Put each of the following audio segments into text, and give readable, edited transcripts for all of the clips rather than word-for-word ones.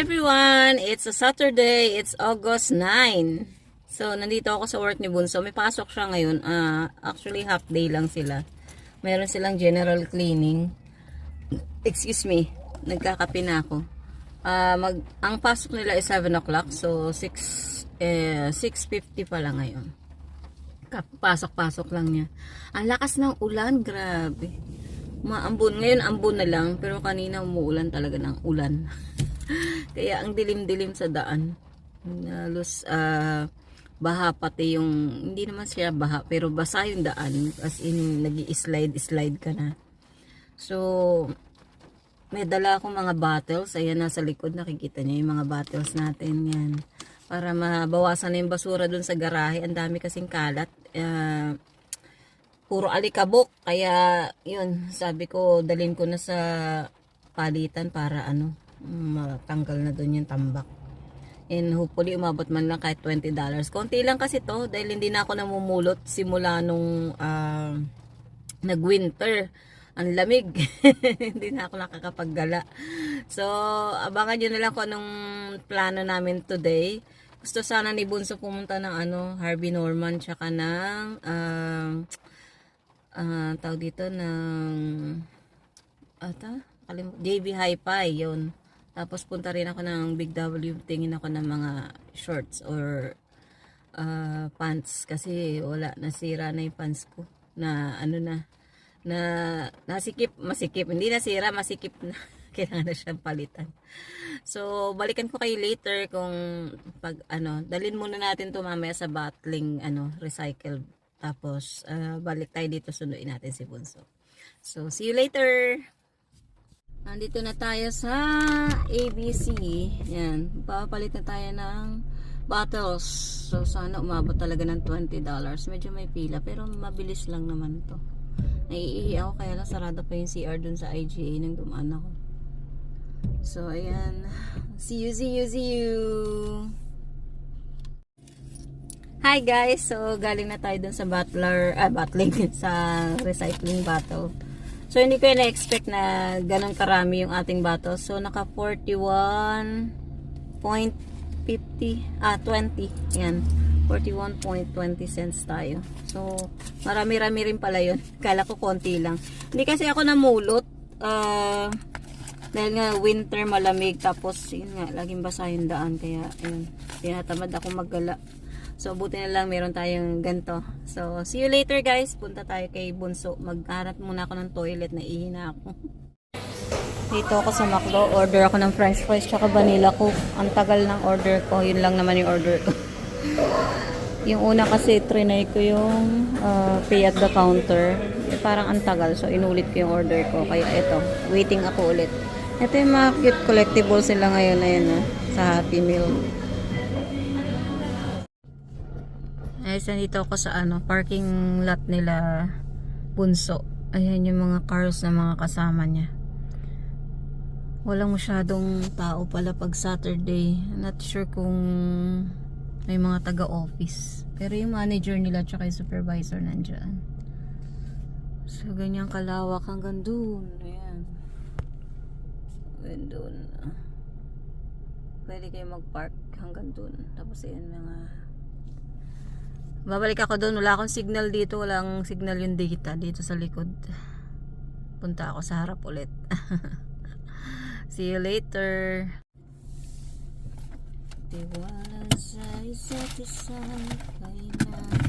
everyone! It's a Saturday. It's August 9. So, nandito ako sa work ni Bunso. May pasok siya ngayon. Actually, half day lang sila. Meron silang general cleaning. Excuse me. Nagkakape na ako. Ang pasok nila is 7 o'clock. So, 6:50 pa lang ngayon. Pasok-pasok lang niya. Ang lakas ng ulan. Grabe. Maambon. Ngayon, ambon na lang. Pero kanina umuulan talaga ng ulan. Kaya ang dilim-dilim sa daan. Halos baha pati yung, hindi naman siya baha, pero basa yung daan. As in, nag-i-slide ka na. So, may dala akong mga bottles. Ayan, nasa likod, nakikita niyo yung mga bottles natin. Yan. Para mabawasan na yung basura dun sa garahe. Ang dami kasing kalat. Puro alikabok. Kaya, yun, sabi ko, dalhin ko na sa palitan para matanggal na doon yung tambak. And hopefully umabot man lang kahit $20. Konti lang kasi to dahil hindi na ako namumulot simula nung nag-winter. Ang lamig. Hindi na ako nakakapaggala. So, abangan nyo na lang kung anong plano namin today. Gusto sana ni Bunso pumunta ng Harvey Norman tsaka ng tawag dito ng JB Hi-Fi yun. Tapos punta rin ako ng Big W, tingin ako ng mga shorts or pants kasi wala, nasira na yung pants ko na masikip, hindi nasira, masikip na. Kailangan na siyang palitan. So, balikan ko kayo later kung dalhin muna natin to mamaya sa bottling, recycle. Tapos, balik tayo dito, sunduin natin si Bunso. So, see you later! Nandito na tayo sa ABC. Yan. Papalit na tayo ng bottles. So, sana umabot talaga ng $20. Medyo may pila. Pero mabilis lang naman to. Naiihi ako. Kaya lang sarado pa yung CR dun sa IGA nang dumaan ako. So, ayan. See you. Hi guys. So, galing na tayo dun sa bottling sa recycling bottle. So, hindi ko na-expect na ganun karami yung ating bottles. So, naka 41.50 20. Yan. 41.20 cents tayo. So, marami-rami rin pala yun. Kala ko konti lang. Hindi kasi ako namulot. Dahil nga winter, malamig. Tapos, yun nga, laging basa yung daan. Kaya, yun. Tinatamad ako maggala. So, buti na lang meron tayong ganito. So, see you later guys. Punta tayo kay Bunso. Magharap muna ako ng toilet. Naihina ako. Dito ako sa McDo. Order ako ng french fries tsaka vanilla coke. Ang tagal ng order ko. Yun lang naman yung order ko. Yung una kasi trinay ko yung pay at the counter. Parang ang tagal. So, inulit ko yung order ko. Kaya ito. Waiting ako ulit. Ito yung mga cute collectibles sila ngayon. Ayan, sa Happy Meal. Guys, nandito ako sa parking lot nila Bunso. Ayan yung mga cars na mga kasama niya. Walang masyadong tao pala pag Saturday. Not sure kung may mga taga-office. Pero yung manager nila tsaka yung supervisor nandyan. So, ganyan kalawak hanggang dun. Ayan. Hanggang dun. Pwede kayo mag-park hanggang dun. Tapos ayan mga... Babalik ako doon. Wala akong signal dito. Walang signal yung data dito sa likod. Punta ako sa harap ulit. See you later. Tiwala sa isa't isa kailan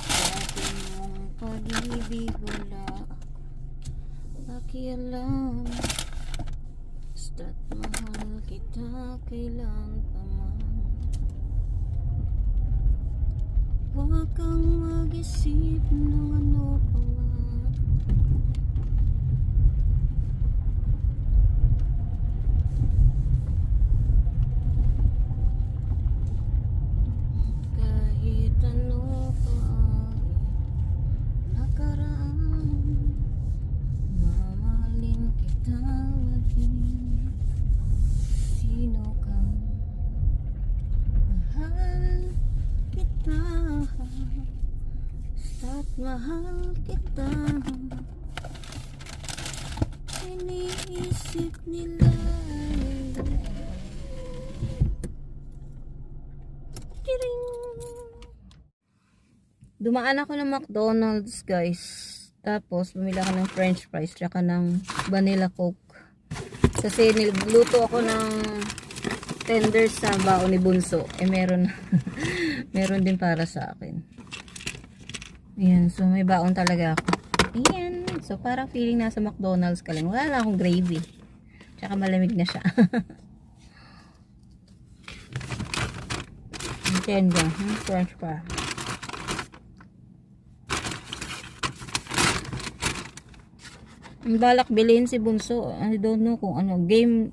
dati mong pag-ibig wala pakialam basta't mahal kita kailan pa man. Huwag kang mag-isip ng ano pa man. Kahit ano pa ay nakaraan, mamahalin kita maging sino kang mahal kita. Basta't mahal kita. Iniisip nila Dumaan ako ng McDonald's, guys. Tapos, bumili ako ng french fries tsaka ng vanilla coke. Kasi niluluto ako ng tenders sa baon ni Bunso. Eh, meron meron din para sa akin. Ayan, so may baon talaga ako. Ayan, so parang feeling nasa McDonald's ka lang. Wala lang akong gravy. Tsaka malamig na siya. Tenda, french fries. Ang balak bilhin si Bunso. I don't know kung ano. Game.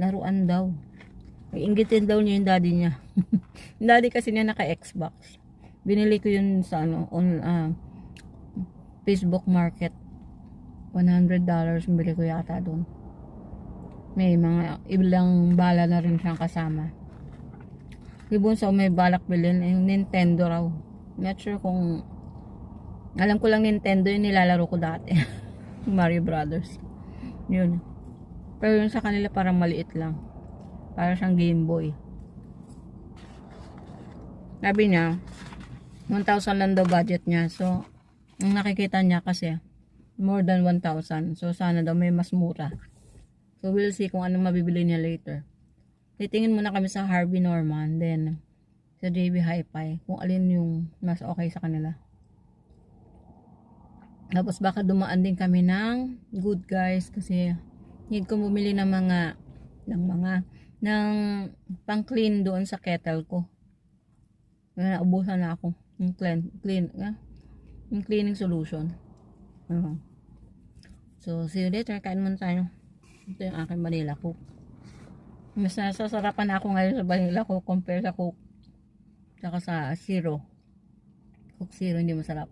Laruan daw. Iinggitin daw niya yung daddy niya. Yung daddy kasi niya naka-Xbox. Binili ko yun sa Facebook Market. $100. Bili ko yata doon. May mga ilang bala na rin siyang kasama. Si Bunso may balak bilhin. Yung Nintendo raw. Not sure kung alam ko lang Nintendo yung nilalaro ko dati. Mario Brothers. Yun. Pero yun sa kanila parang maliit lang. Para siyang Game Boy. Sabi niya, 1,000 lang daw budget niya. So, ang nakikita niya kasi, more than 1,000. So, sana daw may mas mura. So, we'll see kung anong mabibili niya later. Titingin muna kami sa Harvey Norman. Then, sa JB Hi-Fi. Kung alin yung mas okay sa kanila. Tapos baka dumaan din kami ng Good Guys kasi need ko bumili ng ng pang clean doon sa kettle ko. Naubusan na ako yung yung cleaning solution. So see you later, kain muna tayo. Ito yung aking vanilla coke. Mas nasasarapan ako ngayon sa vanilla coke compare sa coke saka sa zero. Coke zero hindi masarap.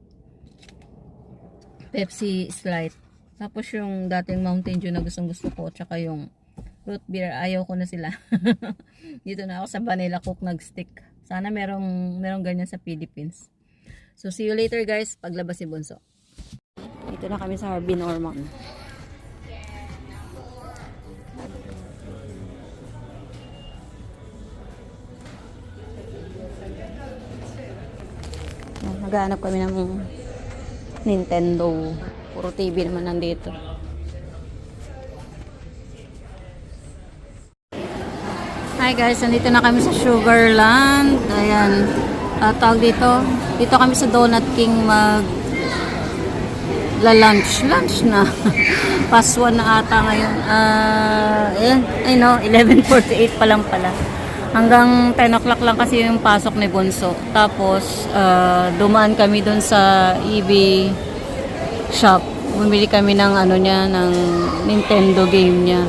Pepsi Slide. Tapos yung dating Mountain Dew na gustong gusto ko. Tsaka yung root beer. Ayaw ko na sila. Dito na ako sa vanilla coke nag-stick. Sana merong ganyan sa Philippines. So see you later guys. Paglabas si Bunso. Dito na kami sa Harvey Norman. Naghahanap kami ng Nintendo. Puro TV naman nandito. Hi guys, nandito na kami sa Sugarland. Ayan. Tawag dito. Dito kami sa Donut King lunch na. Past 1 na ata ngayon. Ayan. I know, 11:48 pa lang pala. Hanggang 10 o'clock lang kasi yung pasok ni Bunso. Tapos, dumaan kami dun sa EB shop. Bumili kami ng ng Nintendo game niya.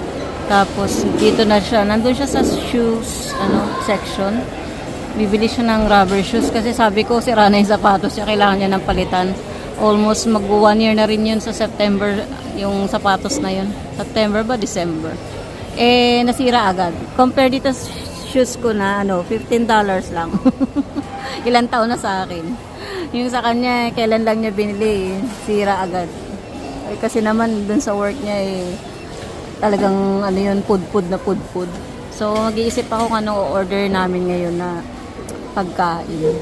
Tapos, dito na siya. Nandun siya sa shoes, section. Bibili siya ng rubber shoes. Kasi sabi ko, sira na yung sapatos niya. Kailangan niya ng palitan. Almost mag 1 year na rin yun sa September, yung sapatos na yun. September ba? December. Eh, nasira agad. Compare dito shoes ko na $15 lang. Ilang taon na sa akin. Yung sa kanya, kailan lang niya binili, sira agad. Kasi naman dun sa work niya talagang pudpud na pudpud. So mag-iisip ako kung anong order namin ngayon na pagkain.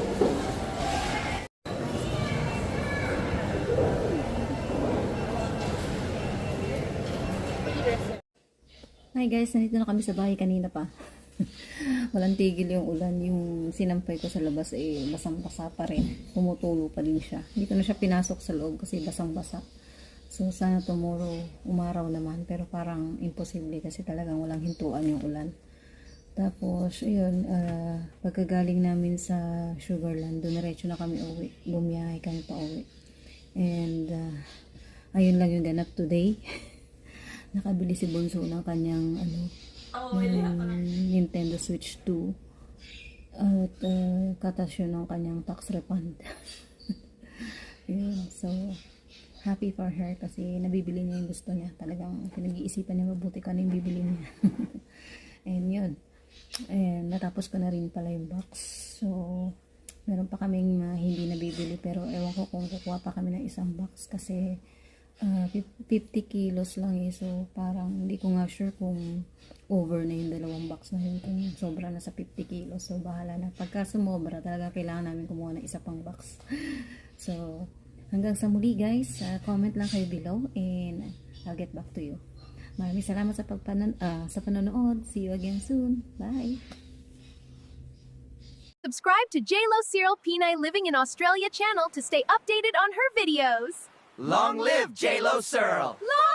Hi guys, nandito na kami sa bahay kanina pa. Walang tigil yung ulan. Yung sinampay ko sa labas basang-basa pa rin. Tumutulo pa din siya. Hindi ko na siya pinasok sa loob kasi basang-basa. So sana tomorrow umaraw naman. Pero parang imposible kasi talagang walang hintuan yung ulan. Tapos ayun, pagkagaling namin sa Sugarland, dumiretso na kami uwi. Bumiyahe kami pa uwi. And ayun lang yung ganap today. Nakabili si Bunso ng kanyang Nintendo Switch 2 at katas yun ng kanyang tax refund. Yun, so happy for her kasi nabibili niya yung gusto niya. Talagang pinag-iisipan niya mabuti kung ano yung bibili niya. And yun, and natapos ko na rin pala yung box. So meron pa kaming hindi nabibili pero ewan ko kung kukuha pa kami ng isang box kasi 50 kilos lang eh. So, parang hindi ko nga sure kung over na yung 2 box na yun. Kung sobra na sa 50 kilos. So, bahala na. Pagka sumobra, talaga kailangan namin kumuha ng isa pang box. So, hanggang sa muli guys. Comment lang kayo below and I'll get back to you. Maraming salamat sa panonood. See you again soon. Bye! Subscribe to JLo Cyril Pinay Living in Australia channel to stay updated on her videos. Long live J-Lo Searle! Long